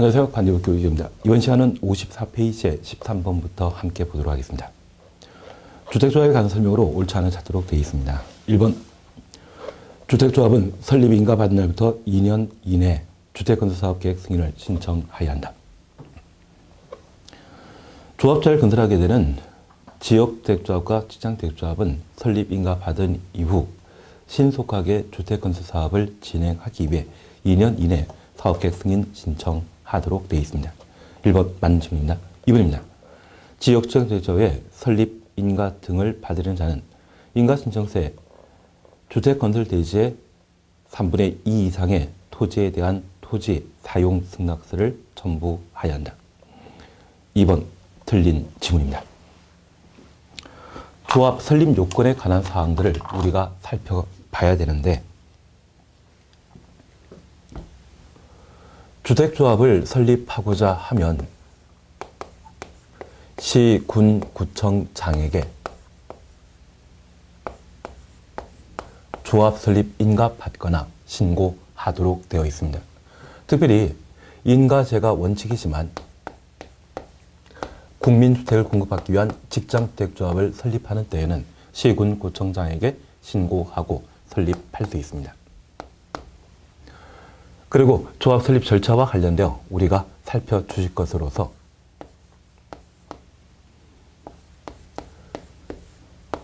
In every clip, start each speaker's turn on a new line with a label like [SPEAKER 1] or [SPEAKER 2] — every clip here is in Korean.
[SPEAKER 1] 안녕하세요. 관대부 교육입니다. 이번 시간은 54페이지의 13번부터 함께 보도록 하겠습니다. 주택조합에 관한 설명으로 옳지 않은 찾도록 되어 있습니다. 1번 주택조합은 설립 인가 받은 날부터 2년 이내 주택건설사업계획 승인을 신청하여야 한다. 조합자를 건설하게 되는 지역주택조합과 직장주택조합은 설립 인가 받은 이후 신속하게 주택건설사업을 진행하기 위해 2년 이내 사업계획 승인 신청하도록 되어 있습니다. 1번 맞는 질문입니다. 2번입니다. 지역주택조합의 설립 인가 등을 받으려는 자는 인가신청서에 주택건설대지의 3분의 2 이상의 토지에 대한 토지 사용 승낙서를 첨부해야 한다. 2번 틀린 지문입니다. 조합 설립 요건에 관한 사항들을 우리가 살펴봐야 되는데, 주택조합을 설립하고자 하면 시, 군, 구청장에게 조합 설립 인가 받거나 신고하도록 되어 있습니다. 특별히 인가제가 원칙이지만 국민주택을 공급받기 위한 직장주택조합을 설립하는 때에는 시, 군, 구청장에게 신고하고 설립할 수 있습니다. 그리고 조합 설립 절차와 관련되어 우리가 살펴주실 것으로서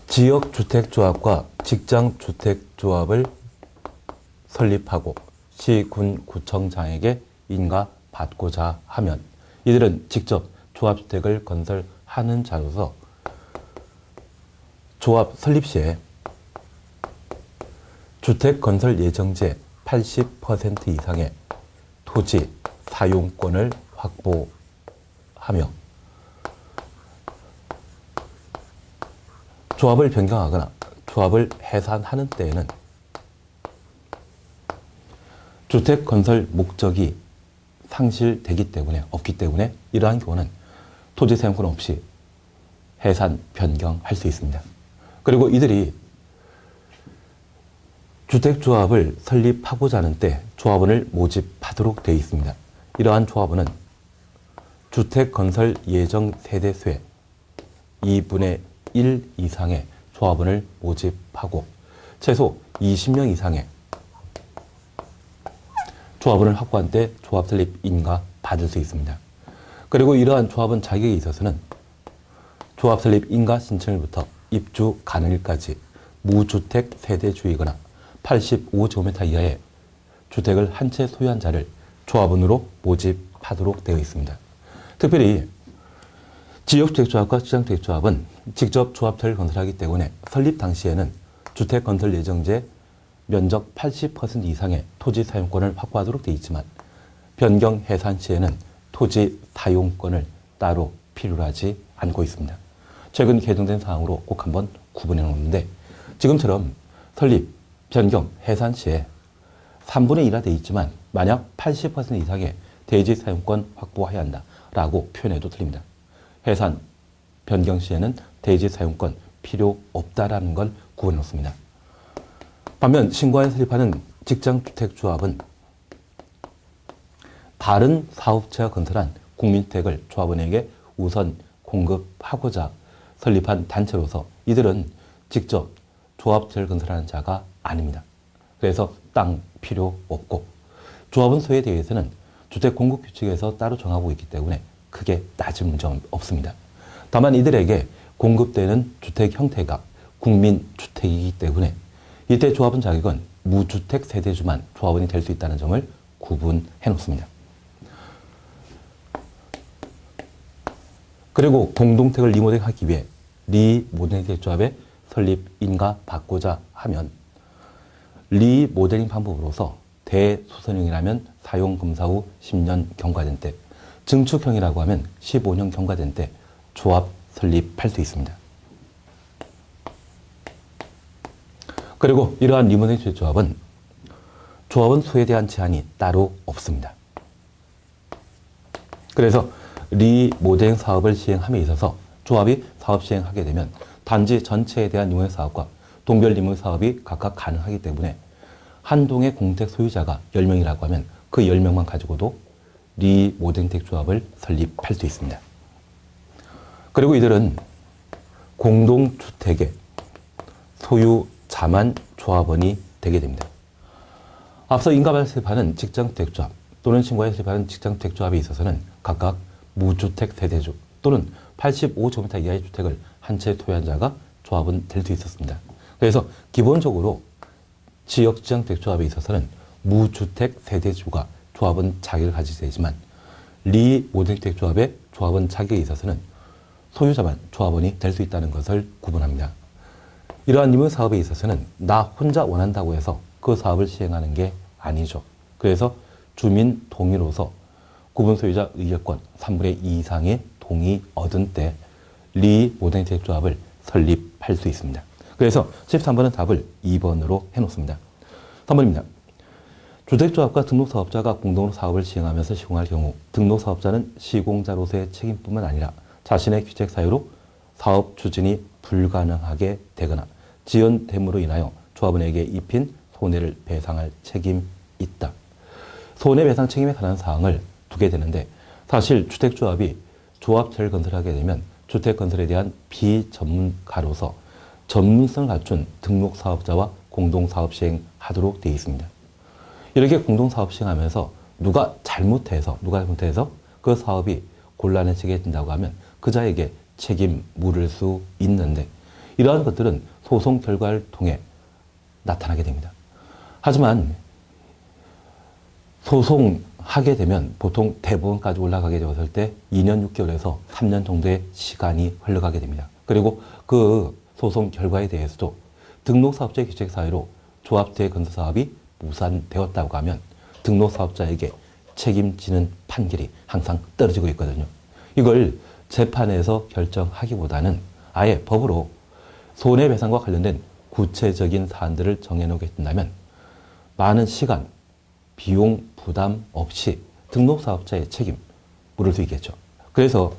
[SPEAKER 1] 지역주택조합과 직장주택조합을 설립하고 시, 군, 구청장에게 인가받고자 하면 이들은 직접 조합주택을 건설하는 자로서 조합 설립 시에 주택건설 예정지의 80% 이상의 토지 사용권을 확보하며 조합을 변경하거나 조합을 해산하는 때에는 주택 건설 목적이 상실되기 때문에 없기 때문에 이러한 경우는 토지 사용권 없이 해산 변경할 수 있습니다. 그리고 이들이 주택조합을 설립하고자 하는 때 조합원을 모집하도록 되어 있습니다. 이러한 조합원은 주택건설 예정 세대수의 2분의 1 이상의 조합원을 모집하고 최소 20명 이상의 조합원을 확보한 때 조합 설립 인가 받을 수 있습니다. 그리고 이러한 조합원 자격에 있어서는 조합 설립 인가 신청일부터 입주 가능일까지 무주택 세대주이거나 85제곱미터 이하의 주택을 한 채 소유한 자를 조합원으로 모집하도록 되어 있습니다. 특별히 지역주택조합과 시장주택조합은 직접 조합터를 건설하기 때문에 설립 당시에는 주택건설 예정지의 면적 80% 이상의 토지 사용권을 확보하도록 되어 있지만 변경 해산 시에는 토지 사용권을 따로 필요로 하지 않고 있습니다. 최근 개정된 사항으로 꼭 한번 구분해 놓는데, 지금처럼 설립, 변경, 해산 시에 3분의 2라 되어 있지만 만약 80% 이상의 대지 사용권 확보해야 한다라고 표현해도 틀립니다. 해산, 변경 시에는 대지 사용권 필요 없다라는 걸 구분해 놓습니다. 반면 신고하여 설립하는 직장주택조합은 다른 사업체가 건설한 국민주택을 조합원에게 우선 공급하고자 설립한 단체로서 이들은 직접 조합체를 건설하는 자가 아닙니다. 그래서 땅 필요 없고 조합원 소유에 대해서는 주택공급규칙에서 따로 정하고 있기 때문에 크게 따질 문제는 없습니다. 다만 이들에게 공급되는 주택 형태가 국민주택이기 때문에 이때 조합원 자격은 무주택 세대주만 조합원이 될 수 있다는 점을 구분해 놓습니다. 그리고 공동택을 리모델링하기 위해 리모델링 조합의 설립 인가 받고자 하면 리모델링 방법으로서 대수선형이라면 사용검사 후 10년 경과된 때, 증축형이라고 하면 15년 경과된 때 조합 설립할 수 있습니다. 그리고 이러한 리모델링 조합은 조합원 수에 대한 제한이 따로 없습니다. 그래서 리모델링 사업을 시행함에 있어서 조합이 사업 시행하게 되면 단지 전체에 대한 리모델링 사업과 동별 리모델링 사업이 각각 가능하기 때문에 한 동의 공택 소유자가 10명이라고 하면 그 10명만 가지고도 리모댕택조합을 설립할 수 있습니다. 그리고 이들은 공동주택의 소유자만 조합원이 되게 됩니다. 앞서 인가발 설립하는 직장주택조합 또는 신고에 설립하는 직장주택조합에 있어서는 각각 무주택 세대주 또는 85제곱미터 이하의 주택을 한 채 소유한 자가 조합은 될 수 있었습니다. 그래서 기본적으로 지역지정주택조합에 있어서는 무주택 세대주가 조합은 자격을 가지게 되지만 리모댕택조합의 조합원 자격에 있어서는 소유자만 조합원이 될 수 있다는 것을 구분합니다. 이러한 임무 사업에 있어서는 나 혼자 원한다고 해서 그 사업을 시행하는 게 아니죠. 그래서 주민 동의로서 구분 소유자 의결권 3분의 2 이상의 동의 얻은 때 리모댕택조합을 설립할 수 있습니다. 그래서 13번은 답을 2번으로 해놓습니다. 3번입니다. 주택조합과 등록사업자가 공동으로 사업을 시행하면서 시공할 경우 등록사업자는 시공자로서의 책임뿐만 아니라 자신의 귀책 사유로 사업 추진이 불가능하게 되거나 지연됨으로 인하여 조합원에게 입힌 손해를 배상할 책임이 있다. 손해배상 책임에 관한 사항을 두게 되는데 사실 주택조합이 조합체를 건설하게 되면 주택건설에 대한 비전문가로서 전문성을 갖춘 등록사업자와 공동사업 시행하도록 되어 있습니다. 이렇게 공동사업 시행하면서 누가 잘못해서 그 사업이 곤란에 처하게 된다고 하면 그자에게 책임 물을 수 있는데 이러한 것들은 소송 결과를 통해 나타나게 됩니다. 하지만 소송하게 되면 보통 대법원까지 올라가게 되었을 때 2년 6개월에서 3년 정도의 시간이 흘러가게 됩니다. 그리고 그 소송 결과에 대해서도 등록사업자의 귀책 사유로 조합주택 건설 사업이 무산되었다고 하면 등록사업자에게 책임지는 판결이 항상 떨어지고 있거든요. 이걸 재판에서 결정하기보다는 아예 법으로 손해배상과 관련된 구체적인 사안들을 정해놓게 된다면 많은 시간, 비용 부담 없이 등록사업자의 책임 물을 수 있겠죠. 그래서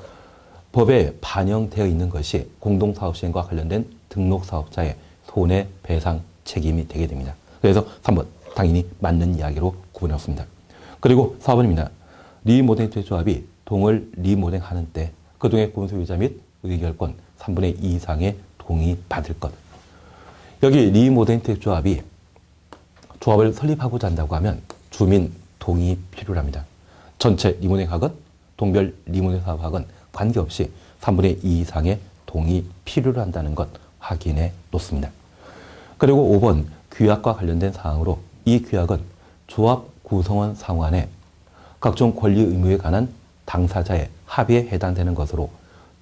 [SPEAKER 1] 법에 반영되어 있는 것이 공동사업 시행과 관련된 등록사업자의 손해배상 책임이 되게 됩니다. 그래서 3번 당연히 맞는 이야기로 구분해놓습니다. 그리고 4번입니다. 리모댕택조합이 동을 리모댕하는 때 그 동의 구분소유자 및 의결권 3분의 2 이상의 동의받을 것. 여기 리모댕택조합이 조합을 설립하고자 한다고 하면 주민 동의 필요합니다. 전체 리모댕학은 동별 리모댕 사업학은 관계없이 3분의 2 이상의 동의 필요로 한다는 것 확인해 놓습니다. 그리고 5번 규약과 관련된 사항으로 이 규약은 조합 구성원 상환에 각종 권리 의무에 관한 당사자의 합의에 해당되는 것으로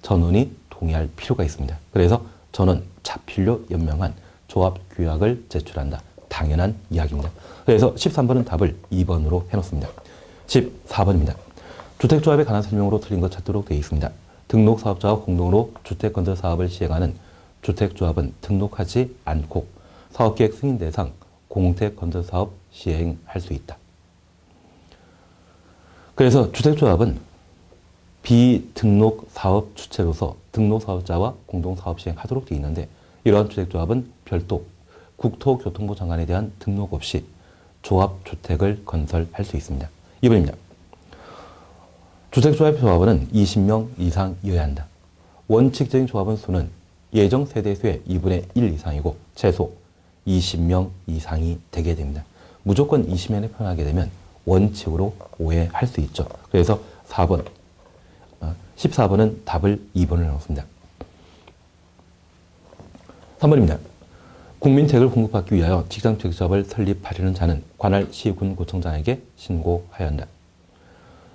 [SPEAKER 1] 전원이 동의할 필요가 있습니다. 그래서 전원 자필로 연명한 조합 규약을 제출한다. 당연한 이야기입니다. 그래서 13번은 답을 2번으로 해놓습니다. 14번입니다. 주택조합에 관한 설명으로 틀린 것 찾도록 되어 있습니다. 등록사업자와 공동으로 주택건설 사업을 시행하는 주택조합은 등록하지 않고 사업계획 승인 대상 공택건설사업 시행할 수 있다. 그래서 주택조합은 비등록 사업 주체로서 등록사업자와 공동사업 시행하도록 되어 있는데 이러한 주택조합은 별도 국토교통부 장관에 대한 등록 없이 조합주택을 건설할 수 있습니다. 2번입니다. 주택조합 조합원은 20명 이상이어야 한다. 원칙적인 조합원 수는 예정 세대수의 2분의 1 이상이고 최소 20명 이상이 되게 됩니다. 무조건 20명에 표현하게 되면 원칙으로 오해할 수 있죠. 그래서 4번, 14번은 답을 2번을 넣었습니다. 3번입니다. 국민택을 공급받기 위하여 직장주택조합을 설립하려는 자는 관할 시군구청장에게 신고하여야 한다.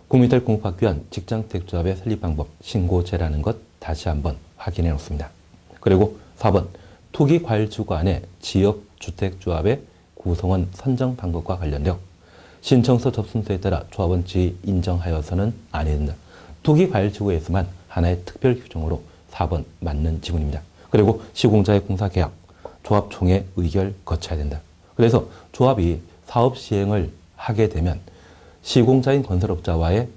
[SPEAKER 1] 국민택을 공급받기 위한 직장주택조합의 설립 방법, 신고제라는 것 다시 한번 확인해 놓습니다. 그리고 4번, 투기과열지구안의 지역주택조합의 구성원 선정 방법과 관련되어 신청서 접수서에 따라 조합원 지위 인정하여서는 안 해야 된다. 투기과열지구에서만 하나의 특별 규정으로 4번 맞는 지문입니다. 그리고 시공자의 공사계약, 조합총회 의결 거쳐야 된다. 그래서 조합이 사업 시행을 하게 되면 시공자인 건설업자와의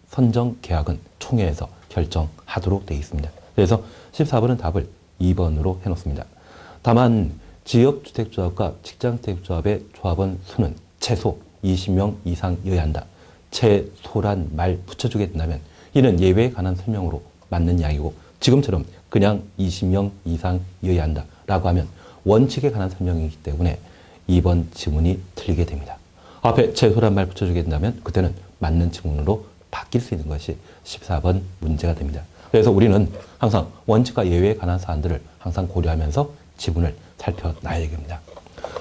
[SPEAKER 1] 선정 계약은 총회에서 결정하도록 되어 있습니다. 그래서 14번은 답을 2번으로 해놓습니다. 다만 지역주택조합과 직장주택조합의 조합원 수는 최소 20명 이상이어야 한다. 최소란 말 붙여주게 된다면 이는 예외에 관한 설명으로 맞는 이야기고 지금처럼 그냥 20명 이상이어야 한다라고 하면 원칙에 관한 설명이기 때문에 2번 지문이 틀리게 됩니다. 앞에 최소란 말 붙여주게 된다면 그때는 맞는 지문으로 바뀔 수 있는 것이 14번 문제가 됩니다. 그래서 우리는 항상 원칙과 예외에 관한 사안들을 항상 고려하면서 지문을 살펴놔야 됩니다.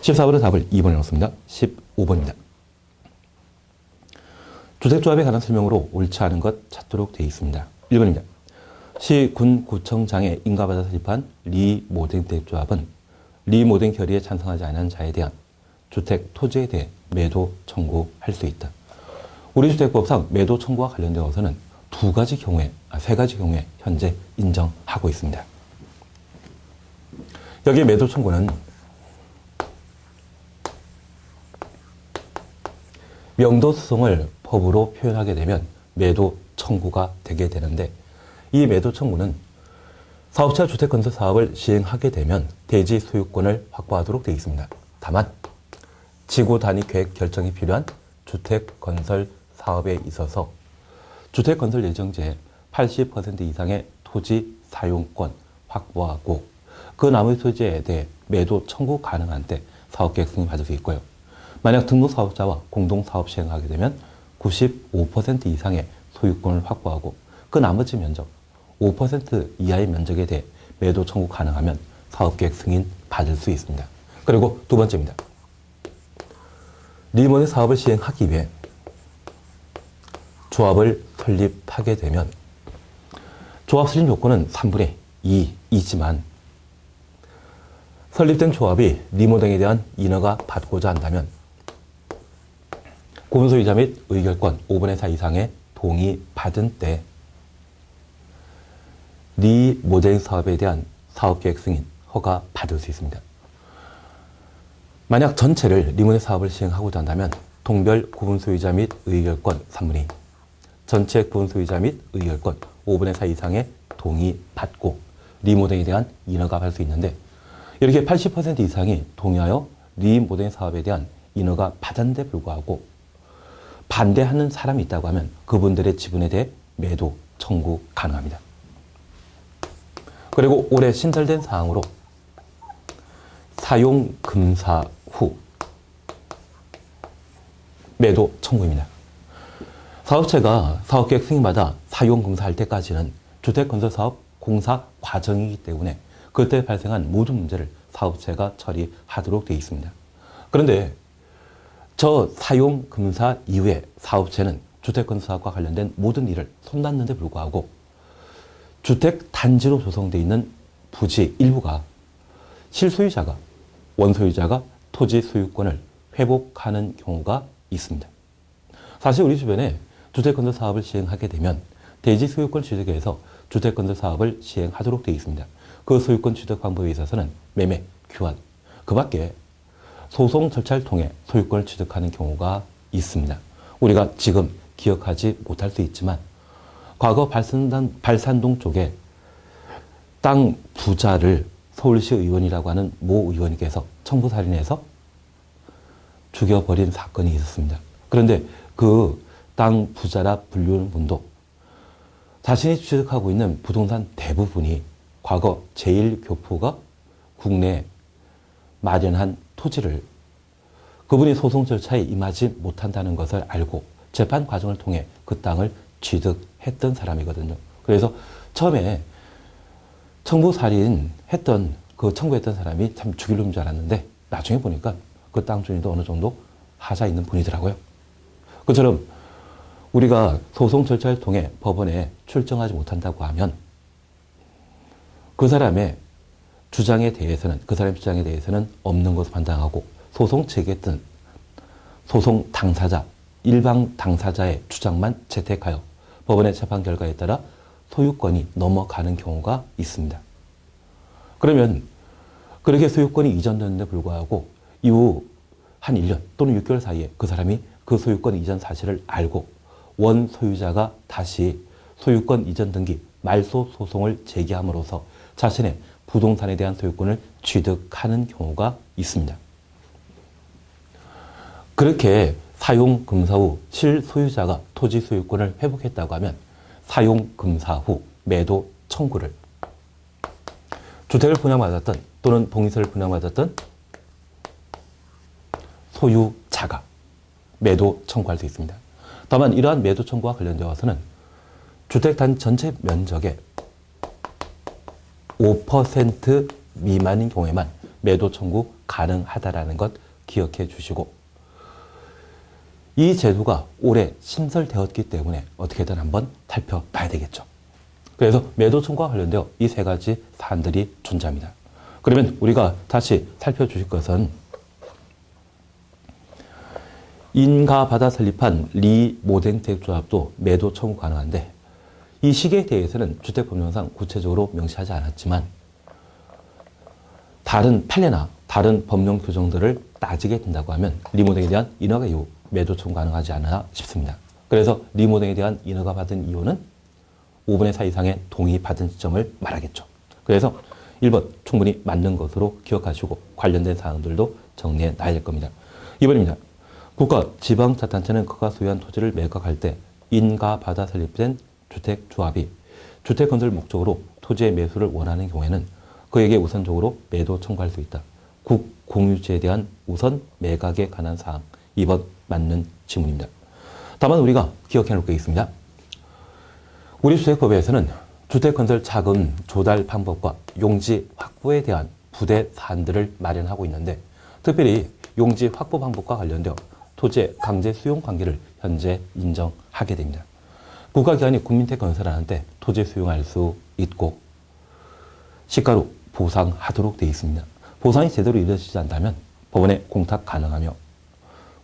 [SPEAKER 1] 14번의 답을 2번에 넣습니다. 15번입니다. 주택조합에 관한 설명으로 옳지 않은 것 찾도록 되어 있습니다. 1번입니다. 시, 군, 구청장에 인가받아 설립한 리모덴 주택조합은 리모덴 결의에 찬성하지 않은 자에 대한 주택, 토지에 대해 매도 청구할 수 있다. 우리 주택법상 매도 청구와 관련되어서는 세 가지 경우에 현재 인정하고 있습니다. 여기 매도 청구는 명도 소송을 법으로 표현하게 되면 매도 청구가 되게 되는데 이 매도 청구는 사업자 주택건설 사업을 시행하게 되면 대지 소유권을 확보하도록 되어 있습니다. 다만 지구 단위 계획 결정이 필요한 주택건설 사업에 있어서 주택건설 예정지의 80% 이상의 토지 사용권 확보하고 그 나머지 토지에 대해 매도 청구 가능한 때 사업계획 승인 받을 수 있고요. 만약 등록사업자와 공동사업 시행하게 되면 95% 이상의 소유권을 확보하고 그 나머지 면적 5% 이하의 면적에 대해 매도 청구 가능하면 사업계획 승인 받을 수 있습니다. 그리고 두 번째입니다. 리모델 사업을 시행하기 위해 조합을 설립하게 되면 조합 설립 요건은 3분의 2이지만 설립된 조합이 리모델에 대한 인허가 받고자 한다면 구분소유자 및 의결권 5분의 4 이상의 동의 받은 때 리모델링 사업에 대한 사업계획 승인 허가 받을 수 있습니다. 만약 전체를 리모델 사업을 시행하고자 한다면 동별 구분소유자 및 의결권 3분의 2, 전체 구분소유자 및 의결권 5분의 4 이상의 동의 받고 리모델링에 대한 인허가 받을 수 있는데 이렇게 80% 이상이 동의하여 리모델링 사업에 대한 인허가 받았는데 불구하고 반대하는 사람이 있다고 하면 그분들의 지분에 대해 매도 청구 가능합니다. 그리고 올해 신설된 사항으로 사용금사 후 매도 청구입니다. 사업체가 사업계획 승인받아 사용금사할 때까지는 주택건설사업 공사 과정이기 때문에 그때 발생한 모든 문제를 사업체가 처리하도록 되어 있습니다. 그런데 저 사용금사 이후에 사업체는 주택건설사업과 관련된 모든 일을 손놨는데 불구하고 주택단지로 조성되어 있는 부지 일부가 실소유자가 원소유자가 토지 소유권을 회복하는 경우가 있습니다. 사실 우리 주변에 주택건설 사업을 시행하게 되면 대지 소유권 취득에 의해서 주택건설 사업을 시행하도록 되어 있습니다. 그 소유권 취득 방법에 있어서는 매매, 교환, 그 밖에 소송 절차를 통해 소유권을 취득하는 경우가 있습니다. 우리가 지금 기억하지 못할 수 있지만 과거 발산동 쪽에 땅 부자를 서울시 의원이라고 하는 모 의원께서 청부살인해서 죽여버린 사건이 있었습니다. 그런데 그 땅 부자라 불리는 분도 자신이 취득하고 있는 부동산 대부분이 과거 제1교포가 국내에 마련한 토지를 그분이 소송 절차에 임하지 못한다는 것을 알고 재판 과정을 통해 그 땅을 취득했던 사람이거든요. 그래서 처음에 청부살인 했던 그 청구했던 사람이 참 죽일 놈인 줄 알았는데 나중에 보니까 그 땅 주인도 어느 정도 하자 있는 분이더라고요. 그처럼 우리가 소송 절차를 통해 법원에 출정하지 못한다고 하면 그 사람의 주장에 대해서는 없는 것으로 판단하고 소송 제기했던 소송 당사자, 일방 당사자의 주장만 채택하여 법원의 재판 결과에 따라 소유권이 넘어가는 경우가 있습니다. 그러면 그렇게 소유권이 이전됐는데 불구하고 이후 한 1년 또는 6개월 사이에 그 사람이 그 소유권 이전 사실을 알고 원 소유자가 다시 소유권 이전 등기 말소 소송을 제기함으로써 자신의 부동산에 대한 소유권을 취득하는 경우가 있습니다. 그렇게 사용금사 후 실소유자가 토지 소유권을 회복했다고 하면 사용금사 후 매도 청구를 주택을 분양받았던 또는 동의서를 분양받았던 소유자가 매도 청구할 수 있습니다. 다만 이러한 매도 청구와 관련되어서는 주택 단 전체 면적의 5% 미만인 경우에만 매도 청구 가능하다라는 것 기억해 주시고, 이 제도가 올해 신설되었기 때문에 어떻게든 한번 살펴봐야 되겠죠. 그래서 매도 청구와 관련되어 이 세 가지 사안들이 존재합니다. 그러면 우리가 다시 살펴주실 것은 인가 받아 설립한 리모델주택조합도 매도 청구 가능한데, 이 시기에 대해서는 주택법령상 구체적으로 명시하지 않았지만 다른 판례나 다른 법령 규정들을 따지게 된다고 하면 리모델에 대한 인허가 이후 매도 청구 가능하지 않나 싶습니다. 그래서 리모델에 대한 인허가 받은 이유는 5분의 4 이상의 동의 받은 시점을 말하겠죠. 그래서 1번 충분히 맞는 것으로 기억하시고 관련된 사항들도 정리해 놔야 될 겁니다. 2번입니다. 국가, 지방자치단체는 그가 소유한 토지를 매각할 때 인가 받아 설립된 주택조합이 주택 건설 목적으로 토지의 매수를 원하는 경우에는 그에게 우선적으로 매도 청구할 수 있다. 국공유지에 대한 우선 매각에 관한 사항. 2번 맞는 지문입니다. 다만 우리가 기억해 놓을 게 있습니다. 우리 주택법에서는 주택건설 자금 조달 방법과 용지 확보에 대한 부대 사안들을 마련하고 있는데, 특별히 용지 확보 방법과 관련되어 토지의 강제 수용 관계를 현재 인정하게 됩니다. 국가기관이 국민택 건설하는 때 토지 수용할 수 있고 시가로 보상하도록 되어 있습니다. 보상이 제대로 이루어지지 않다면 법원에 공탁 가능하며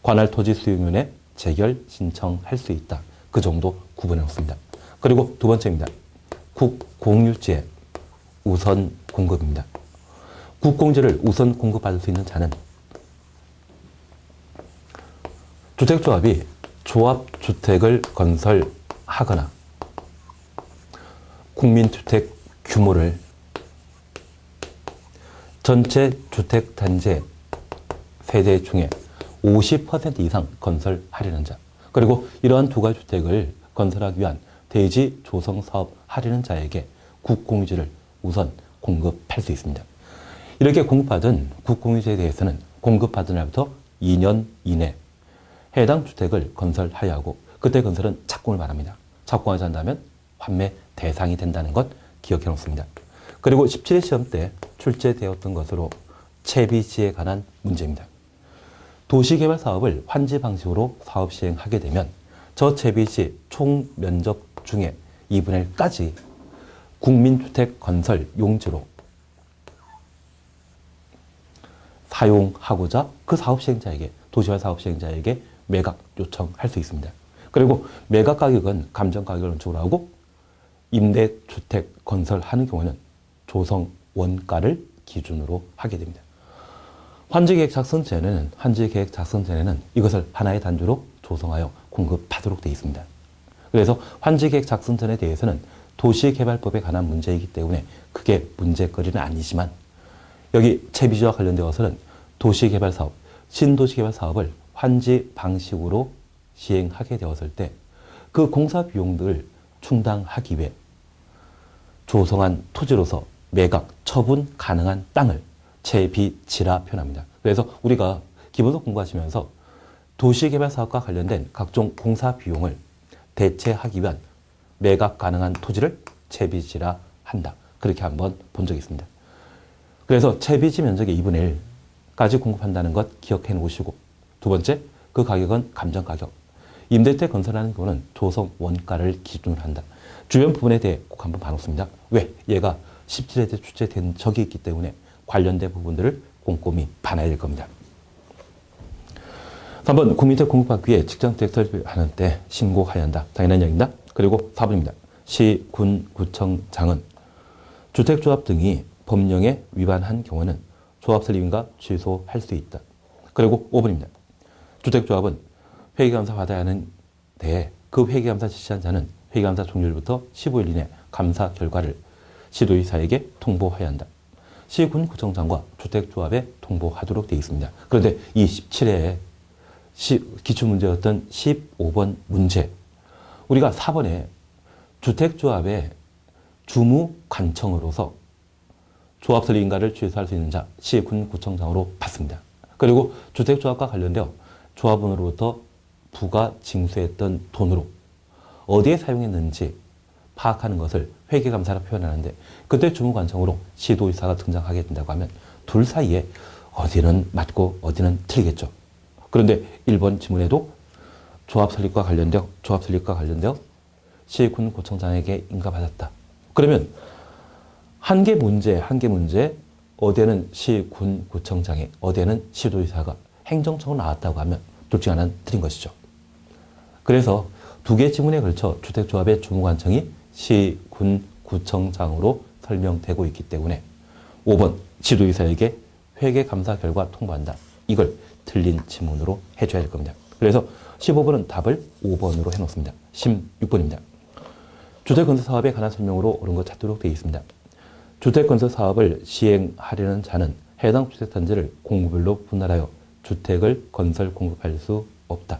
[SPEAKER 1] 관할 토지 수용위원회 재결 신청할 수 있다. 그 정도 구분해 놓습니다. 그리고 두 번째입니다. 국공유지의 우선 공급입니다. 국공유지를 우선 공급받을 수 있는 자는 주택조합이 조합주택을 건설하거나 국민주택 규모를 전체 주택단지 세대 중에 50% 이상 건설하려는 자, 그리고 이러한 두 가지 주택을 건설하기 위한 대지 조성 사업 하려는 자에게 국공유지를 우선 공급할 수 있습니다. 이렇게 공급받은 국공유지에 대해서는 공급받은 날부터 2년 이내 해당 주택을 건설하여 하고, 그때 건설은 착공을 말합니다. 착공하지 않는다면 환매 대상이 된다는 것 기억해 놓습니다. 그리고 17회 시험 때 출제되었던 것으로 채비지에 관한 문제입니다. 도시개발 사업을 환지 방식으로 사업 시행하게 되면 저 채비지 총 면적 중에 2분의 1까지 국민주택 건설 용지로 사용하고자 그 사업 시행자에게, 도시개발 사업 시행자에게 매각 요청할 수 있습니다. 그리고 매각 가격은 감정 가격을 원칙으로 하고 임대주택 건설하는 경우는 조성 원가를 기준으로 하게 됩니다. 환지계획 작성 전에는 이것을 하나의 단지로 조성하여 공급하도록 되어 있습니다. 그래서 환지계획 작성 전에 대해서는 도시개발법에 관한 문제이기 때문에 크게 문제거리는 아니지만, 여기 채비지와 관련되어서는 도시개발 사업, 신도시개발 사업을 환지 방식으로 시행하게 되었을 때 그 공사 비용들을 충당하기 위해 조성한 토지로서 매각, 처분 가능한 땅을 채비지라 표현합니다. 그래서 우리가 기본서 공부하시면서 도시개발 사업과 관련된 각종 공사 비용을 대체하기 위한 매각 가능한 토지를 채비지라 한다. 그렇게 한번 본 적이 있습니다. 그래서 채비지 면적의 2분의 1까지 공급한다는 것 기억해 놓으시고, 두 번째, 그 가격은 감정가격. 임대주택 건설하는 경우는 조성 원가를 기준으로 한다. 주변 부분에 대해 꼭 한번 봐놓습니다. 왜? 얘가 17회 때 출제된 적이 있기 때문에 관련된 부분들을 꼼꼼히 봐놔야 될 겁니다. 3번, 국민주택 공급받기 위해 직장주택 설립하는 때 신고해야 한다. 당연한 얘기입니다. 그리고 4번입니다. 시, 군, 구청장은 주택조합 등이 법령에 위반한 경우는 조합 설립인가 취소할 수 있다. 그리고 5번입니다. 주택조합은 회계감사 받아야 하는 데에 그 회계감사 지시한 자는 회계감사 종료일부터 15일 이내 감사 결과를 시도의사에게 통보해야 한다. 시군구청장과 주택조합에 통보하도록 되어 있습니다. 그런데 이 17회에 기출문제였던 15번 문제. 우리가 4번에 주택조합의 주무관청으로서 조합 설립 인가를 취소할 수 있는 자 시군구청장으로 봤습니다. 그리고 주택조합과 관련되어 조합원으로부터 부가 징수했던 돈으로 어디에 사용했는지 파악하는 것을 회계감사라 표현하는데, 그때 주무관청으로 시도의사가 등장하게 된다고 하면 둘 사이에 어디는 맞고 어디는 틀리겠죠. 그런데 1번 지문에도 조합 설립과 관련되어 시군구청장에게 인가받았다. 그러면 한 개 문제 어디에는 시군구청장에, 어디에는 시도의사가 행정청으로 나왔다고 하면 둘 중 하나는 틀린 것이죠. 그래서 두 개 지문에 걸쳐 주택조합의 주무관청이 시군구청장으로 설명되고 있기 때문에 5번 시도의사에게 회계감사 결과 통보한다. 이걸 틀린 지문으로 해줘야 될 겁니다. 그래서 15번은 답을 5번으로 해놓습니다. 16번입니다. 주택건설사업에 관한 설명으로 옳은 것 찾도록 되어 있습니다. 주택건설사업을 시행하려는 자는 해당 주택단지를 공구별로 분할하여 주택을 건설 공급할 수 없다.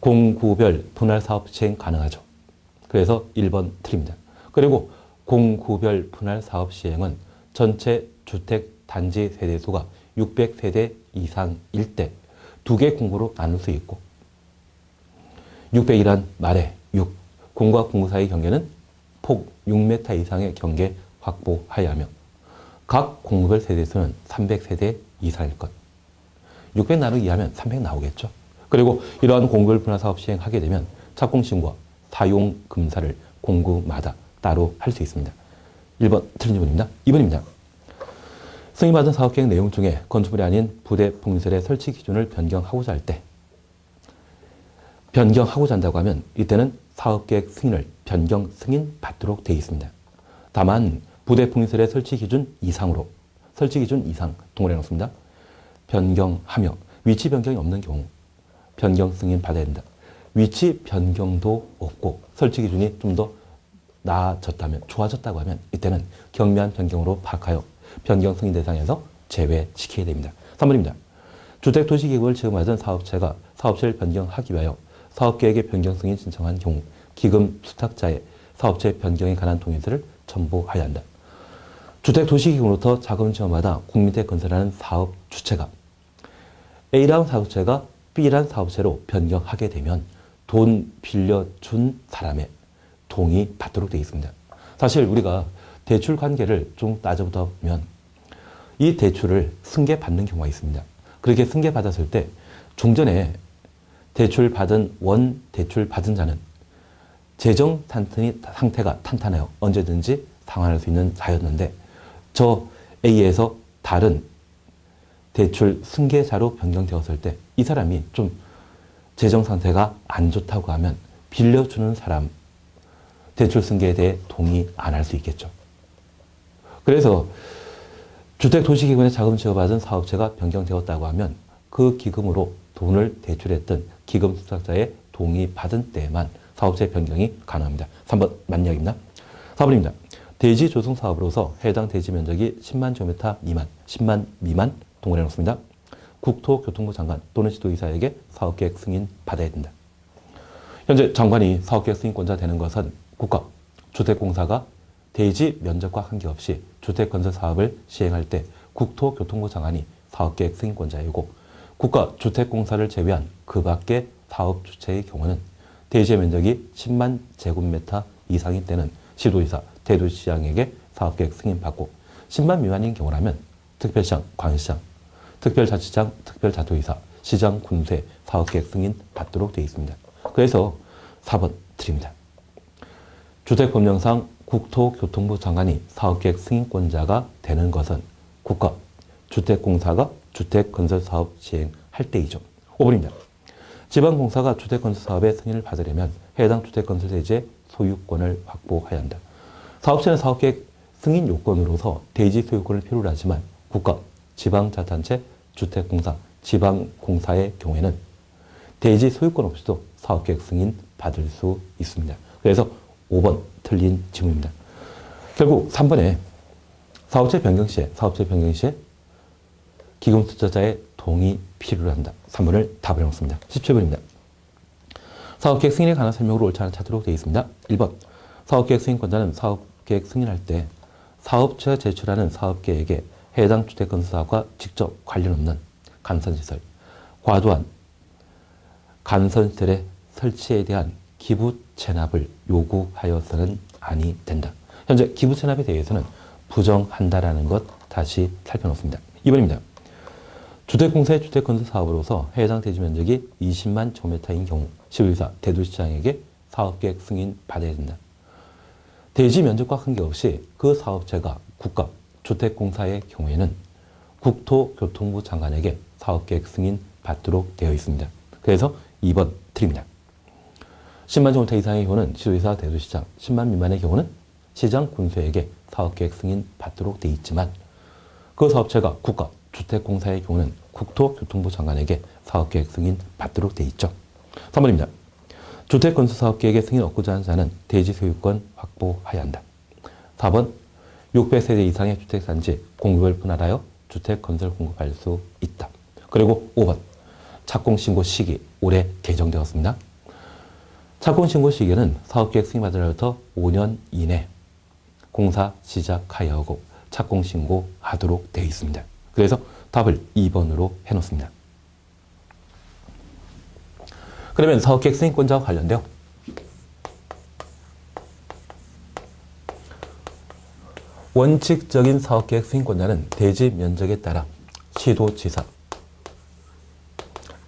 [SPEAKER 1] 공구별 분할 사업 시행 가능하죠. 그래서 1번 틀립니다. 그리고 공구별 분할 사업 시행은 전체 주택 단지 세대수가 600세대 이상일 때 두 개 공구로 나눌 수 있고, 600이란 말에 6, 공과 공구 사이의 경계는 폭 6m 이상의 경계 확보하여야 하며 각 공구별 세대수는 300세대 이상일 것. 600 나누기 2하면 300 나오겠죠. 그리고 이러한 공구별 분할 사업 시행하게 되면 착공신고와 사용 금사를 공구마다 따로 할 수 있습니다. 1번 틀린 지문입니다. 2번입니다. 승인받은 사업계획 내용 중에 건축물이 아닌 부대 풍설의 설치 기준을 변경하고자 할 때, 변경하고자 한다고 하면 이때는 사업계획 승인을 변경 승인 받도록 되어 있습니다. 다만 부대 풍설의 설치 기준 이상 동그래 놓습니다. 변경하며 위치 변경이 없는 경우 변경 승인 받아야 된다. 위치 변경도 없고 설치 기준이 좀 더 나아졌다면, 좋아졌다고 하면 이때는 경미한 변경으로 파악하여 변경 승인 대상에서 제외시켜야 됩니다. 3번입니다. 주택도시계획을 지급받은 사업체가 사업체를 변경하기 위하여 사업계획의 변경 승인 신청한 경우 기금 수탁자의 사업체 변경에 관한 동의서를 첨부해야 한다. 주택도시계획으로부터 자금 지원받아 국민택 건설하는 사업 주체가 A라는 사업체가 B라는 사업체로 변경하게 되면 돈 빌려준 사람의 동의 받도록 되어 있습니다. 사실 우리가 대출 관계를 좀 따져보다 보면 이 대출을 승계받는 경우가 있습니다. 그렇게 승계받았을 때 중전에 대출 받은 자는 재정 상태가 탄탄해요. 언제든지 상환할 수 있는 자였는데 저 A에서 다른 대출 승계자로 변경되었을 때 이 사람이 좀 재정 상태가 안 좋다고 하면 빌려주는 사람 대출 승계에 대해 동의 안 할 수 있겠죠. 그래서 주택도시기금에 자금 지원받은 사업체가 변경되었다고 하면 그 기금으로 돈을 대출했던 기금 수탁자의 동의받은 때에만 사업체 변경이 가능합니다. 3번 맞냐입니다. 4번입니다. 대지 조성 사업으로서 해당 대지 면적이 10만 제곱미터 미만, 10만 미만 동그래 놓습니다. 국토교통부 장관 또는 시도의사에게 사업계획 승인 받아야 된다. 현재 장관이 사업계획 승인권자 되는 것은 국가, 주택공사가 대지 면적과 관계없이 주택건설 사업을 시행할 때 국토교통부 장관이 사업계획 승인권자이고, 국가 주택공사를 제외한 그 밖의 사업 주체의 경우는 대지의 면적이 10만 제곱미터 이상일 때는 시도의사, 대도시장에게 사업계획 승인받고, 10만 미만인 경우라면 특별시장, 광역시장, 특별자치장, 특별자도의사, 시장, 군수의 사업계획 승인 받도록 되어 있습니다. 그래서 4번 드립니다. 주택법령상 국토교통부 장관이 사업계획 승인권자가 되는 것은 국가, 주택공사가 주택건설사업 시행할 때이죠. 5번입니다. 지방공사가 주택건설사업의 승인을 받으려면 해당 주택건설대지의 소유권을 확보해야 한다. 사업체는 사업계획 승인 요건으로서 대지 소유권을 필요로 하지만 국가, 지방자치단체, 주택공사, 지방공사의 경우에는 대지 소유권 없이도 사업계획 승인 받을 수 있습니다. 그래서 5번 틀린 질문입니다. 결국 3번에 사업체 변경 시에 기금 투자자의 동의 필요로 한다. 3번을 답을 해놓습니다. 17번입니다. 사업계획 승인에 관한 설명으로 옳지 않은 찾도록 되어 있습니다. 1번. 사업계획 승인권자는 사업계획 승인할 때 사업체가 제출하는 사업계획에 해당 주택건설사업과 직접 관련 없는 간선시설, 과도한 간선시설의 설치에 대한 기부 체납을 요구하여서는 아니 된다. 현재 기부 체납에 대해서는 부정한다라는 것 다시 살펴놓습니다. 2번입니다. 주택공사의 주택건설 사업으로서 해당 대지 면적이 20만 제곱미터인 경우 시도지사, 대도시장에게 사업계획 승인 받아야 된다. 대지 면적과 관계없이 그 사업체가 국가, 주택공사의 경우에는 국토교통부 장관에게 사업계획 승인 받도록 되어 있습니다. 그래서 2번 드립니다. 10만 제곱미터 이상의 경우는 시도지사, 대도시장, 10만 미만의 경우는 시장, 군수에게 사업계획 승인 받도록 되어 있지만 그 사업체가 국가, 주택공사의 경우는 국토교통부 장관에게 사업계획 승인 받도록 되어 있죠. 3번입니다. 주택건설사업계획의 승인 얻고자 하는 자는 대지 소유권 확보해야 한다. 4번. 600세대 이상의 주택단지 공유를 분할하여 주택건설 공급할 수 있다. 그리고 5번. 착공신고 시기 올해 개정되었습니다. 착공신고 시기는 사업계획 승인받으로부터 5년 이내 공사 시작하여야 하고 착공신고하도록 되어 있습니다. 그래서 답을 2번으로 해놓습니다. 그러면 사업계획 승인권자와 관련되어 원칙적인 사업계획 승인권자는 대지 면적에 따라 시도지사,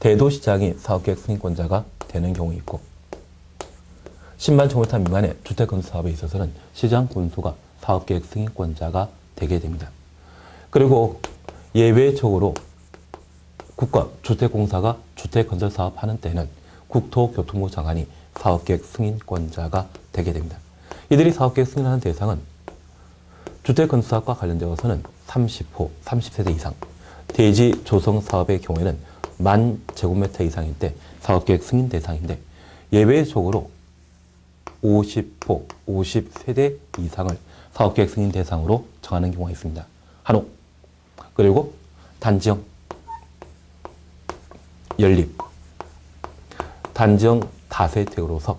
[SPEAKER 1] 대도시장이 사업계획 승인권자가 되는 경우 있고 10만 제곱미터 미만의 주택건설 사업에 있어서는 시장 군수가 사업계획 승인권자가 되게 됩니다. 그리고 예외적으로 국가, 주택공사가 주택건설 사업하는 때는 국토교통부 장관이 사업계획 승인권자가 되게 됩니다. 이들이 사업계획 승인하는 대상은 주택건설 사업과 관련되어서는 30호, 30세대 이상, 대지 조성 사업의 경우에는 10,000 제곱미터 이상일 때 사업계획 승인 대상인데 예외적으로 50호, 50세대 이상을 사업계획 승인 대상으로 정하는 경우가 있습니다. 한호, 그리고 단지형, 연립, 단지형 다세대로서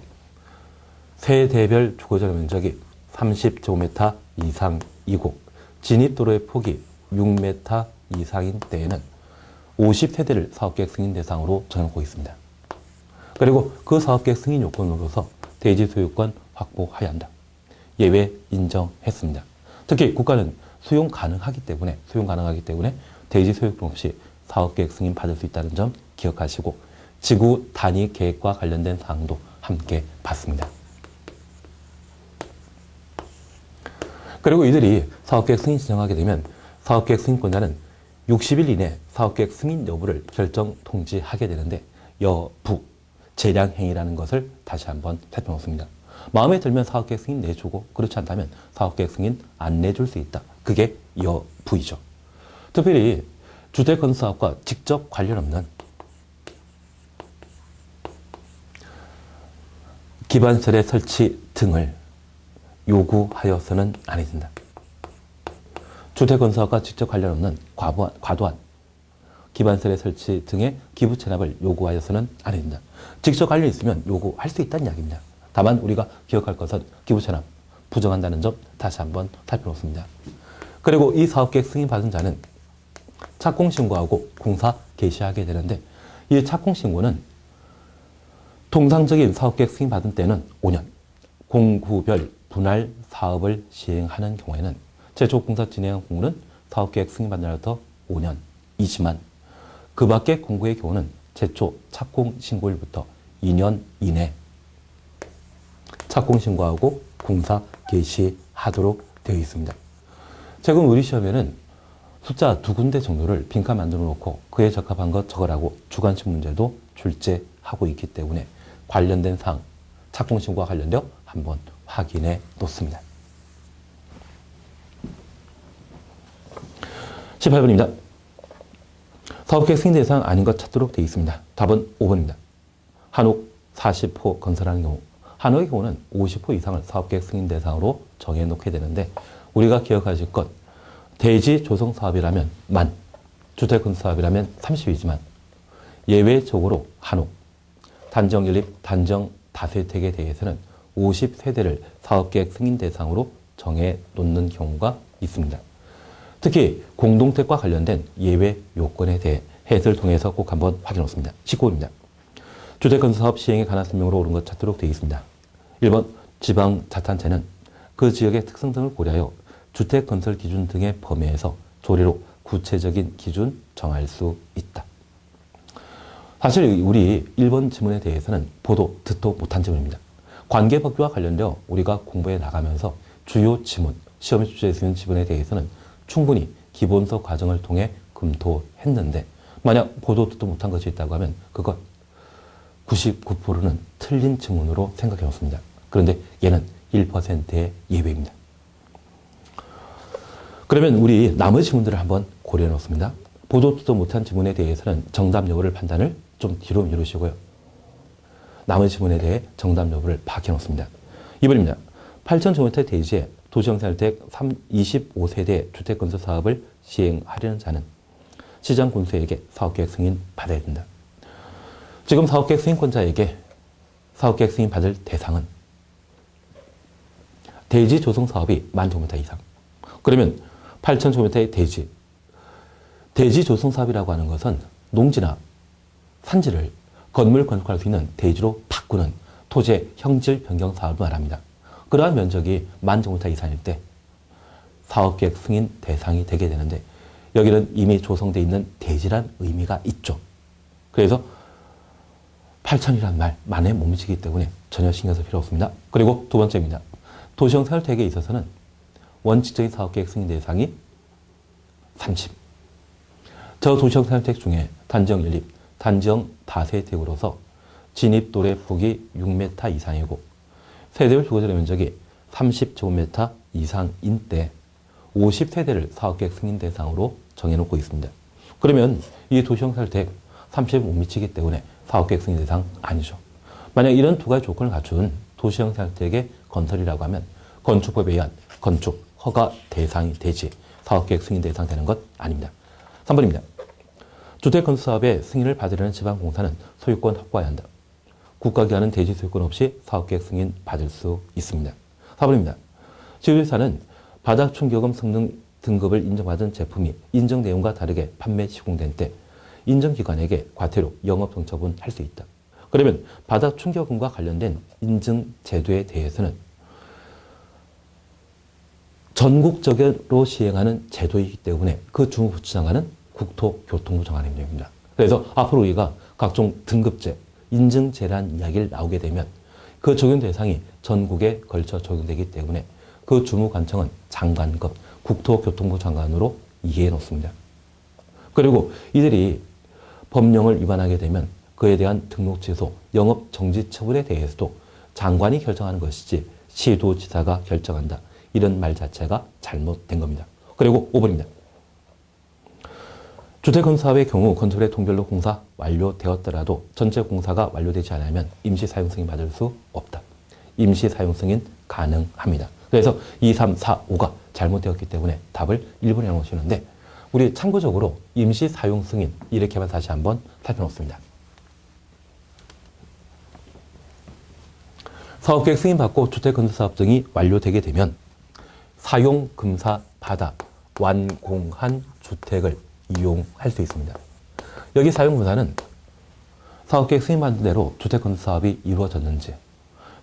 [SPEAKER 1] 세대별 주거적 면적이 30제곱미터 이상이고 진입도로의 폭이 6m 이상인 때에는 50세대를 사업계획 승인 대상으로 정하고 있습니다. 그리고 그 사업계획 승인 요건으로서 대지 소유권 확보해야 한다. 예외 인정했습니다. 특히 국가는 수용 가능하기 때문에 대지 소유권 없이 사업계획 승인 받을 수 있다는 점 기억하시고 지구 단위 계획과 관련된 사항도 함께 봤습니다. 그리고 이들이 사업계획 승인 신청하게 되면 사업계획 승인권자는 60일 이내 사업계획 승인 여부를 결정 통지하게 되는데 여부, 재량행위라는 것을 다시 한번 살펴놓습니다. 마음에 들면 사업계획 승인 내주고 그렇지 않다면 사업계획 승인 안 내줄 수 있다. 그게 여부이죠. 특별히 주택건설 사업과 직접 관련 없는 기반설의 설치 등을 요구하여서는 아니 된다. 주택건설 사업과 직접 관련 없는 과도한 기반설의 설치 등의 기부 체납을 요구하여서는 아니 된다. 직접 관련이 있으면 요구할 수 있다는 이야기입니다. 다만 우리가 기억할 것은 기부 체납 부정한다는 점 다시 한번 살펴놓습니다. 그리고 이 사업계획 승인받은 자는 착공신고하고 공사 개시하게 되는데 이 착공신고는 통상적인 사업계획 승인받은 때는 5년, 공구별 분할 사업을 시행하는 경우에는 제초공사 진행한 공구는 사업계획 승인받은 날부터 5년이지만 그 밖의 공구의 경우는 제초 착공신고일부터 2년 이내 착공신고하고 공사 개시하도록 되어 있습니다. 최근 우리 시험에는 숫자 2군데 정도를 빈칸 만들어 놓고 그에 적합한 것 적으라고 주관식 문제도 출제하고 있기 때문에 관련된 사항, 착공신고와 관련되어 한번 확인해 놓습니다. 18번입니다. 사업계획 승인 대상 아닌 것 찾도록 되어 있습니다. 답은 5번입니다. 한옥 40호 건설하는 경우 한옥의 경우는 50호 이상을 사업계획 승인 대상으로 정해놓게 되는데 우리가 기억하실 것 대지 조성 사업이라면 만, 주택건설 사업이라면 30이지만 예외적으로 한옥, 단정연립, 단정 다세택에 대해서는 50세대를 사업계획 승인 대상으로 정해 놓는 경우가 있습니다. 특히 공동택과 관련된 예외 요건에 대해 해설을 통해서 꼭 한번 확인해 놓습니다. 19호입니다. 주택건설사업 시행에 관한 설명으로 옳은 것 찾도록 되어 있습니다. 1번 지방자치단체는 그 지역의 특성 등을 고려하여 주택건설 기준 등의 범위에서 조례로 구체적인 기준 정할 수 있다. 사실 우리 1번 지문에 대해서는 보도, 듣도 못한 지문입니다. 관계법규와 관련되어 우리가 공부해 나가면서 주요 지문, 시험에 출제할 수 있는 지문에 대해서는 충분히 기본서 과정을 통해 검토했는데 만약 보도, 듣도 못한 것이 있다고 하면 그것 99%는 틀린 지문으로 생각해 놓습니다. 그런데 얘는 1%의 예외입니다. 그러면 우리 나머지 지문들을 한번 고려해 놓습니다. 보도, 듣도 못한 지문에 대해서는 정답 여부를 판단을 좀 뒤로 미루시고요. 나머지 지문에 대해 정답 여부를 파악해 놓습니다. 2번입니다. 8,000제곱미터 대지에 도시형태주택 25세대 주택건설 사업을 시행하려는 자는 시장군수에게 사업계획 승인 받아야 된다. 지금 사업계획 승인권자에게 사업계획 승인 받을 대상은 대지 조성 사업이 10,000제곱미터 이상. 그러면 8,000제곱미터의 대지 조성 사업이라고 하는 것은 농지나 산지를 건물 건축할 수 있는 대지로 바꾸는 토지의 형질 변경 사업을 말합니다. 그러한 면적이 10,000제곱미터 이상일 때 사업계획 승인 대상이 되게 되는데 여기는 이미 조성되어 있는 대지란 의미가 있죠. 그래서 8,000이라는 말 만에 못 미치기 때문에 전혀 신경 쓸 필요 없습니다. 그리고 두 번째입니다. 도시형 사업계획에 있어서는 원칙적인 사업계획 승인 대상이 30. 저 도시형 사업계획 중에 단지형 연립, 단지형 다세택으로서 진입도래 폭이 6m 이상이고 세대별 주거지의 면적이 30제곱미터 이상인 때 50세대를 사업계획 승인 대상으로 정해놓고 있습니다. 그러면 이 도시형 사업계획 30에 못 미치기 때문에 사업계획 승인 대상 아니죠. 만약 이런 두 가지 조건을 갖춘 도시형 사업계획의 건설이라고 하면 건축법에 의한 건축 허가 대상이 되지 사업계획 승인 대상 되는 것 아닙니다. 3번입니다. 주택건설사업의 승인을 받으려는 지방공사는 소유권 확보해야 한다. 국가기관은 대지 소유권 없이 사업계획 승인 받을 수 있습니다. 4번입니다. 지주회사는 바닥 충격음 성능 등급을 인정받은 제품이 인정 내용과 다르게 판매 시공된 때 인정기관에게 과태료, 영업정처분 할 수 있다. 그러면 바닥 충격음과 관련된 인증 제도에 대해서는 전국적으로 시행하는 제도이기 때문에 그 주무부처 장관은 국토교통부 장관의 명령입니다. 그래서 앞으로 우리가 각종 등급제, 인증제라는 이야기를 나오게 되면 그 적용 대상이 전국에 걸쳐 적용되기 때문에 그 주무관청은 장관급, 국토교통부 장관으로 이해해 놓습니다. 그리고 이들이 법령을 위반하게 되면 그에 대한 등록 취소, 영업 정지 처분에 대해서도 장관이 결정하는 것이지 시도지사가 결정한다. 이런 말 자체가 잘못된 겁니다. 그리고 5번입니다. 주택건설사업의 경우 건설의 동별로 공사 완료되었더라도 전체 공사가 완료되지 않으면 임시사용승인 받을 수 없다. 임시사용승인 가능합니다. 그래서 2, 3, 4, 5가 잘못되었기 때문에 답을 1번에 놓으시는데 우리 참고적으로 임시사용승인 이렇게만 다시 한번 살펴놓습니다. 사업계획 승인받고 주택건설사업 등이 완료되게 되면 사용금사 받아 완공한 주택을 이용할 수 있습니다. 여기 사용금사는 사업계획 승인받은 대로 주택건설사업이 이루어졌는지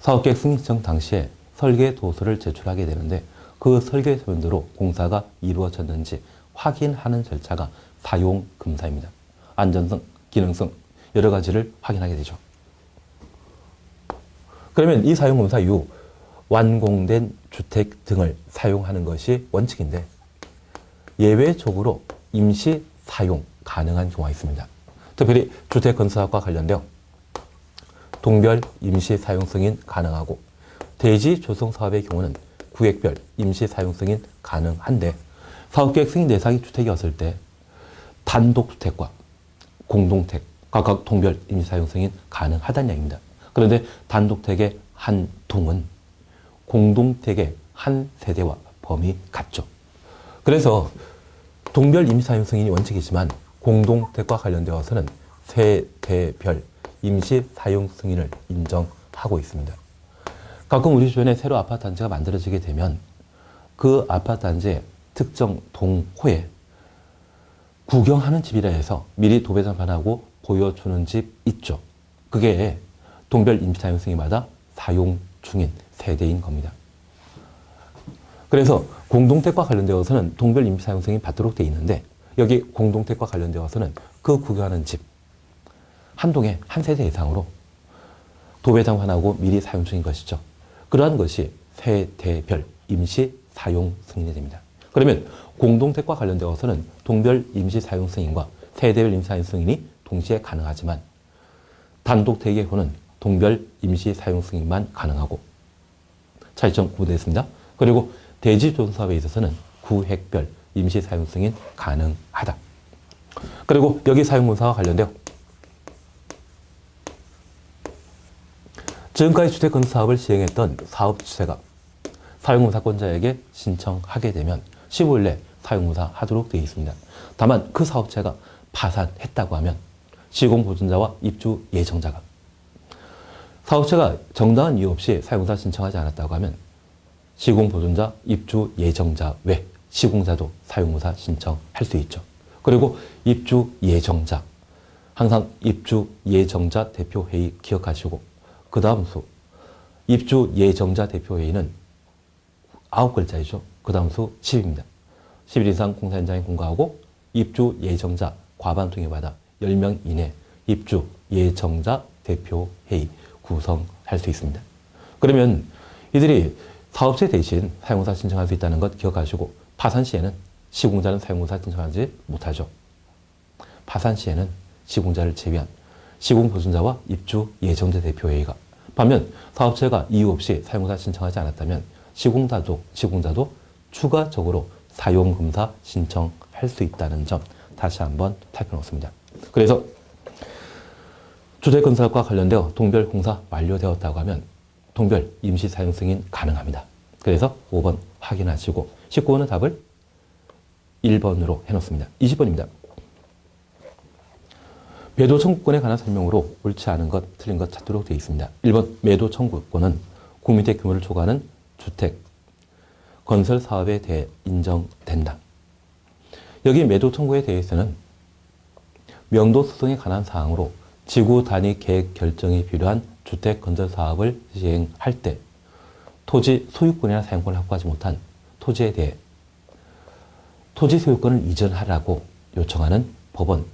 [SPEAKER 1] 사업계획 승인 신청 당시에 설계도서를 제출하게 되는데 그 설계서면대로 공사가 이루어졌는지 확인하는 절차가 사용금사입니다. 안전성, 기능성 여러 가지를 확인하게 되죠. 그러면 이 사용금사 이후 완공된 주택 등을 사용하는 것이 원칙인데 예외적으로 임시 사용 가능한 경우가 있습니다. 특별히 주택건설사업과 관련되어 동별 임시 사용 승인 가능하고 대지 조성 사업의 경우는 구획별 임시 사용 승인 가능한데 사업계획 승인 대상이 주택이었을 때 단독주택과 공동택 각각 동별 임시 사용 승인 가능하다는 얘기입니다. 그런데 단독택의 한 동은 공동택의 한 세대와 범위 같죠. 그래서 동별 임시 사용 승인이 원칙이지만 공동택과 관련되어서는 세대별 임시 사용 승인을 인정하고 있습니다. 가끔 우리 주변에 새로 아파트 단지가 만들어지게 되면 그 아파트 단지의 특정 동호에 구경하는 집이라 해서 미리 도배장판하고 보여주는 집 있죠. 그게 동별 임시 사용 승인마다 사용 중인 세대인 겁니다. 그래서 공동택과 관련되어서는 동별 임시 사용 승인 받도록 되어 있는데 여기 공동택과 관련되어서는 그 구경하는 집 한 동에 한 세대 이상으로 도배장판하고 미리 사용 중인 것이죠. 그러한 것이 세대별 임시 사용 승인이 됩니다. 그러면 공동택과 관련되어서는 동별 임시 사용 승인과 세대별 임시 사용 승인이 동시에 가능하지만 단독택의 후는 동별 임시 사용 승인만 가능하고 차이점 구분되어 있습니다. 그리고 대지 조성 사업에 있어서는 구획별 임시 사용 승인 가능하다. 그리고 여기 사용공사와 관련되어 지금까지 주택건설 사업을 시행했던 사업주체가 사용공사권자에게 신청하게 되면 15일 내 사용공사 하도록 되어 있습니다. 다만 그 사업체가 파산했다고 하면 시공보증자와 입주 예정자가 사업체가 정당한 이유 없이 사용공사 신청하지 않았다고 하면 시공보증자, 입주 예정자 외 시공자도 사용공사 신청할 수 있죠. 그리고 입주 예정자, 항상 입주 예정자 대표회의 기억하시고 그 다음 수 입주 예정자 대표회의는 9글자이죠. 그 다음 수 10입니다. 10일 이상 공사 현장에 공고하고 입주 예정자 과반통에 받아 10명 이내 입주 예정자 대표회의 구성할 수 있습니다. 그러면 이들이 사업체 대신 사용공사 신청할 수 있다는 것 기억하시고 파산 시에는 시공자는 사용공사 신청하지 못하죠. 파산 시에는 시공자를 제외한 시공보증자와 입주 예정자 대표회의가 반면 사업체가 이유 없이 사용공사 신청하지 않았다면 시공자도 추가적으로 사용검사 신청할 수 있다는 점 다시 한번 살펴놓습니다. 그래서 주택건설과 관련되어 동별 공사 완료되었다고 하면 동별 임시 사용 승인 가능합니다. 그래서 5번 확인하시고 19번의 답을 1번으로 해놓습니다. 20번입니다. 매도 청구권에 관한 설명으로 옳지 않은 것, 틀린 것 찾도록 되어 있습니다. 1번 매도 청구권은 국민주택 규모를 초과하는 주택, 건설 사업에 대해 인정된다. 여기 매도 청구에 대해서는 명도 수성에 관한 사항으로 지구 단위 계획 결정이 필요한 주택 건설 사업을 시행할 때 토지 소유권이나 사용권을 확보하지 못한 토지에 대해 토지 소유권을 이전하라고 요청하는 법원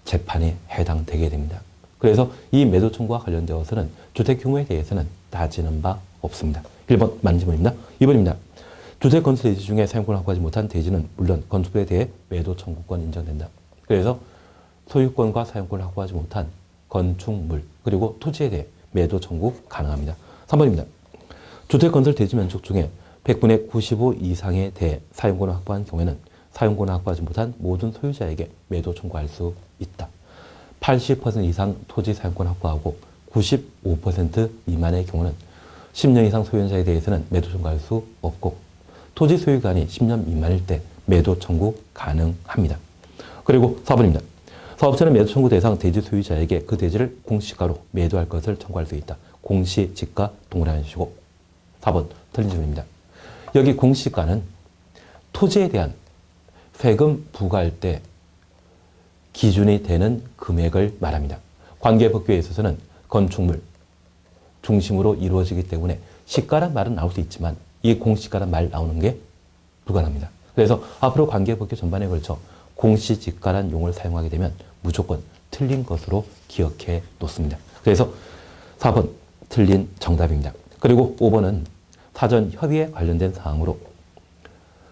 [SPEAKER 1] 재판에 해당되게 됩니다. 그래서 이 매도 청구와 관련되어서는 주택 규모에 대해서는 따지는 바 없습니다. 1번 맞는 질문입니다. 2번입니다. 주택 건설 대지 중에 사용권을 확보하지 못한 대지는 물론 건축부에 대해 매도 청구권 인정된다. 그래서 소유권과 사용권을 확보하지 못한 건축물 그리고 토지에 대해 매도 청구 가능합니다. 3번입니다. 주택 건설 대지 면적 중에 100분의 95 이상에 대해 사용권을 확보한 경우에는 사용권을 확보하지 못한 모든 소유자에게 매도 청구할 수 있다. 80% 이상 토지 사용권을 확보하고 95% 미만의 경우는 10년 이상 소유자에 대해서는 매도 청구할 수 없고 토지 소유기간이 10년 미만일 때 매도 청구 가능합니다. 그리고 4번입니다. 사업체는 매도 청구 대상 대지 소유자에게 그 대지를 공시가로 매도할 것을 청구할 수 있다. 공시지가 동그라미 주시고 4번 틀린 질문입니다. 여기 공시가는 토지에 대한 세금 부과할 때 기준이 되는 금액을 말합니다. 관계법규에 있어서는 건축물 중심으로 이루어지기 때문에 시가란 말은 나올 수 있지만 이 공시가란 말 나오는 게 불가능합니다. 그래서 앞으로 관계법규 전반에 걸쳐 공시지가란 용어를 사용하게 되면 무조건 틀린 것으로 기억해 놓습니다. 그래서 4번 틀린 정답입니다. 그리고 5번은 사전 협의에 관련된 사항으로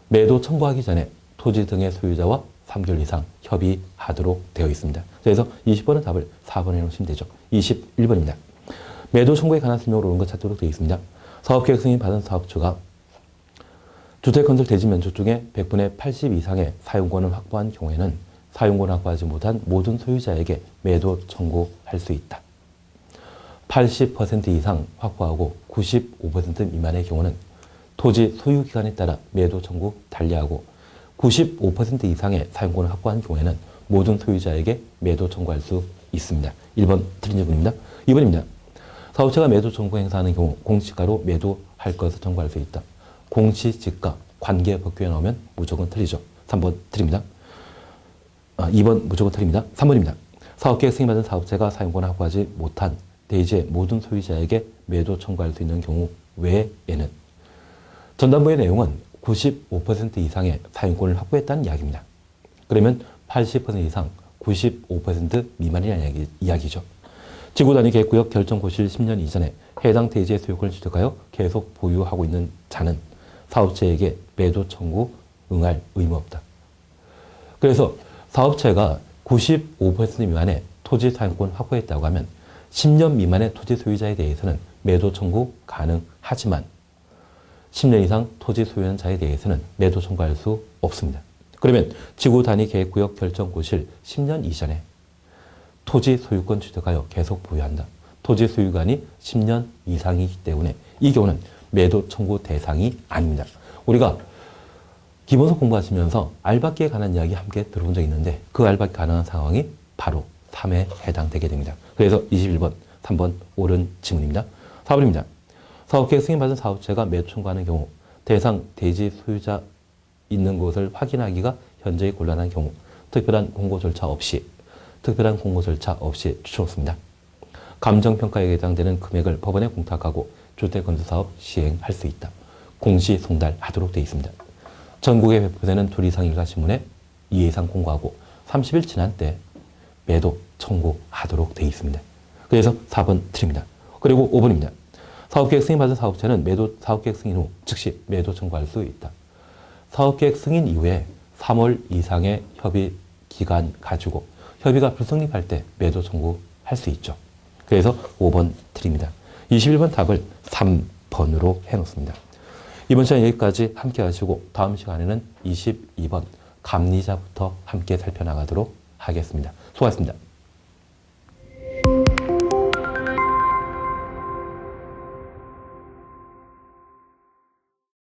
[SPEAKER 1] 매도 청구하기 전에 토지 등의 소유자와 3개월 이상 협의하도록 되어 있습니다. 그래서 20번은 답을 4번에 놓으시면 되죠. 21번입니다. 매도 청구에 관한 설명으로 옳은 것 찾도록 되어 있습니다. 사업계획 승인 받은 사업주가 주택건설 대지 면적 중에 100분의 80 이상의 사용권을 확보한 경우에는 사용권을 확보하지 못한 모든 소유자에게 매도 청구할 수 있다. 80% 이상 확보하고 95% 미만의 경우는 토지 소유 기간에 따라 매도 청구 달리하고 95% 이상의 사용권을 확보한 경우에는 모든 소유자에게 매도 청구할 수 있습니다. 1번 틀린 질문입니다. 2번입니다. 사업체가 매도 청구 행사하는 경우 공시지가로 매도할 것을 청구할 수 있다. 공시지가 관계 법규에 나오면 무조건 틀리죠. 3번 틀립니다. 2번 무조건 틀립니다. 3번입니다. 사업계획 승인받은 사업체가 사용권을 확보하지 못한 대지의 모든 소유자에게 매도 청구할 수 있는 경우 외에는 전담부의 내용은 95% 이상의 사용권을 확보했다는 이야기입니다. 그러면 80% 이상 95% 미만이라는 이야기죠. 지구단위 계획구역 결정 고시일 10년 이전에 해당 대지의 소유권을 취득하여 계속 보유하고 있는 자는 사업체에게 매도 청구 응할 의무 없다. 그래서 사업체가 95% 미만의 토지 사용권 확보했다고 하면 10년 미만의 토지 소유자에 대해서는 매도 청구 가능하지만 10년 이상 토지 소유한 자에 대해서는 매도 청구할 수 없습니다. 그러면 지구 단위 계획구역 결정 고시일 10년 이전에 토지 소유권 취득하여 계속 보유한다. 토지 소유관이 10년 이상이기 때문에 이 경우는 매도 청구 대상이 아닙니다. 우리가 기본서 공부하시면서 알박기에 관한 이야기 함께 들어본 적이 있는데 그 알박기 가능한 상황이 바로 3에 해당되게 됩니다. 그래서 21번, 3번 옳은 지문입니다. 4번입니다. 사업계획 승인받은 사업체가 매도 청구하는 경우 대상 대지 소유자 있는 곳을 확인하기가 현저히 곤란한 경우 특별한 공고 절차 없이 추천했습니다. 감정평가에 해당되는 금액을 법원에 공탁하고 주택건설사업 시행할 수 있다. 공시 송달하도록 되어 있습니다. 전국에 배포되는 2 이상 일가신문에 2회 이상 공고하고 30일 지난 때 매도 청구하도록 되어 있습니다. 그래서 4번 틀립니다. 그리고 5번입니다. 사업계획 승인받은 사업체는 사업계획 승인 후 즉시 매도 청구할 수 있다. 사업계획 승인 이후에 3월 이상의 협의 기간 가지고 협의가 불성립할 때 매도 청구할 수 있죠. 그래서 5번 틀립니다. 21번 답을 3번으로 해놓습니다. 이번 시간 여기까지 함께 하시고 다음 시간에는 22번 감리자부터 함께 살펴나가도록 하겠습니다. 수고하셨습니다.